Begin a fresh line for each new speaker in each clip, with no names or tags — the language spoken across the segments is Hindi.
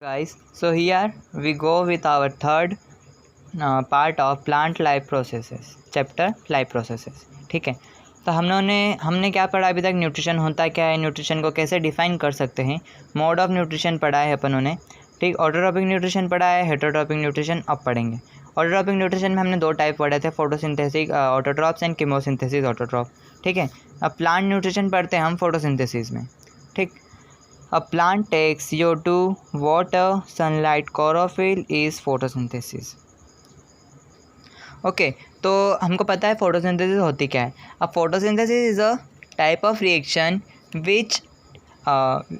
Guys, so here we go with our third part of plant life processes, chapter life processes. ठीक है, तो हमने क्या पढ़ा अभी तक? न्यूट्रिशन होता क्या है, न्यूट्रिशन को कैसे डिफाइन कर सकते हैं, मोड ऑफ न्यूट्रिशन पढ़ा है अपन ने। ठीक, ऑटोट्रॉपिक न्यूट्रिशन पढ़ा है, हेटरोट्रॉपिक न्यूट्रिशन अब पढ़ेंगे। ऑटोट्रॉपिक न्यूट्रिशन में हमने दो टाइप पढ़े थे, photosynthesis autotrophs and chemosynthesis autotroph. ठीक है, अब प्लांट न्यूट्रिशन पढ़ते हैं हम फोटोसिंथेसिस में। ठीक, A plant takes CO2, water, sunlight, chlorophyll is photosynthesis. Okay, तो हमको पता है फोटोसिंथेसिस होती क्या है। अब photosynthesis is a type of reaction which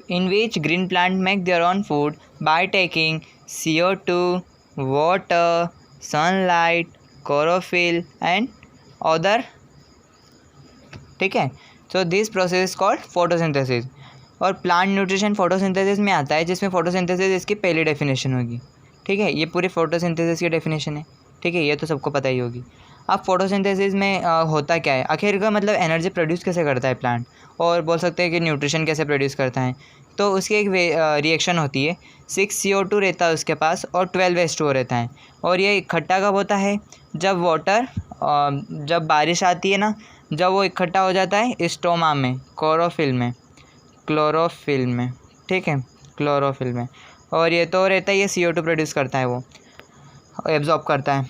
in which green plant make their own food by taking CO2, water, sunlight, chlorophyll and other. ठीक है, so this process is called photosynthesis. और प्लांट न्यूट्रिशन फोटोसिंथेसिस में आता है, जिसमें फोटोसिंथेसिस इसकी पहली डेफिनेशन होगी। ठीक है, ये पूरी फोटोसिंथेसिस की डेफिनेशन है। ठीक है, ये तो सबको पता ही होगी। अब फोटोसिंथेसिस में होता क्या है, आखिर का मतलब एनर्जी प्रोड्यूस कैसे करता है प्लांट, और बोल सकते हैं कि न्यूट्रिशन कैसे प्रोड्यूस करता है। तो उसकी एक रिएक्शन होती है, 6 CO2 रहता है उसके पास और 12 H2O रहता है। और ये इकट्ठा कब होता है? जब वाटर जब बारिश आती है ना, जब वो इकट्ठा हो जाता है स्टोमा में, क्लोरोफिल में। ठीक है, क्लोरोफिल में। और ये तो रहता है, ये CO2 प्रोड्यूस करता है, वो एब्जॉर्ब करता है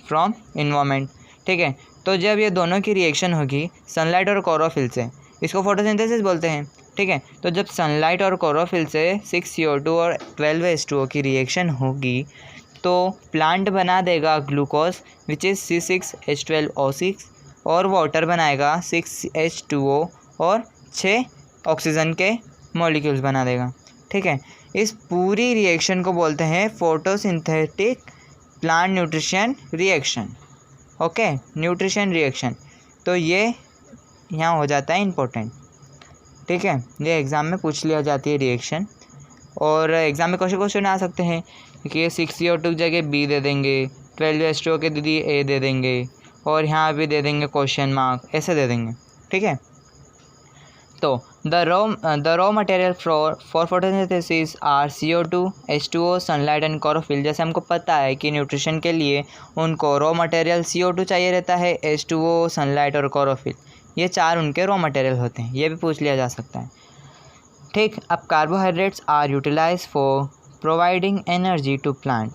फ्रॉम इन्वायरमेंट। ठीक है, तो जब ये दोनों की रिएक्शन होगी सनलाइट और क्लोरोफिल से, इसको फोटोसिंथेसिस बोलते हैं। ठीक है, तो जब सनलाइट और क्लोरोफिल से 6 CO2 और 12 H2O की रिएक्शन होगी तो प्लांट बना देगा ग्लूकोज विच इज़ C6H12O6, और वाटर बनाएगा 6H2O और 6 ऑक्सीजन के मॉलिक्यूल्स बना देगा। ठीक है, इस पूरी रिएक्शन को बोलते हैं photosynthetic plant nutrition reaction. Okay, nutrition reaction, तो ये यहाँ हो जाता है इम्पोर्टेंट। ठीक है, ये एग्ज़ाम में पूछ लिया जाती है रिएक्शन, और एग्ज़ाम में क्वेश्चन आ सकते हैं कि ये 6 CO2 की जगह B दे देंगे, 12 H2O के दीदी A दे देंगे, और यहाँ भी दे देंगे क्वेश्चन मार्क, ऐसे दे देंगे। ठीक है, तो the raw material for photosynthesis are CO2, H2O, sunlight and chlorophyll। जैसे हमको पता है कि न्यूट्रिशन के लिए उनको रॉ मटेरियल CO2 चाहिए रहता है, H2O, सनलाइट और क्लोरोफिल, ये चार उनके रॉ मटेरियल होते हैं। ये भी पूछ लिया जा सकता है। ठीक, अब carbohydrates are utilize for providing energy to plant,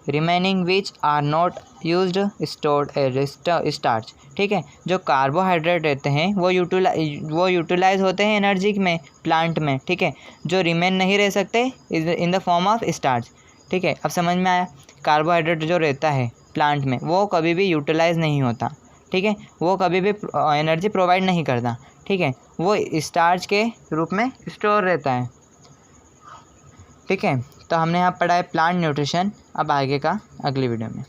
remaining which are not used stored as starch. ठीक है, जो कार्बोहाइड्रेट रहते हैं वो यूटिलाइज होते हैं एनर्जी में, प्लांट में। ठीक है, जो रिमेन नहीं रह सकते in the form of starch. ठीक है, अब समझ में आया, कार्बोहाइड्रेट जो रहता है प्लांट में वो कभी भी यूटिलाइज नहीं होता। ठीक है, वो कभी भी एनर्जी प्रोवाइड नहीं करता। ठीक है, वो स्टार्च के रूप में स्टोर रहता है। ठीक है, तो हमने यहाँ पढ़ा है प्लांट न्यूट्रिशन। अब आगे का अगली वीडियो में।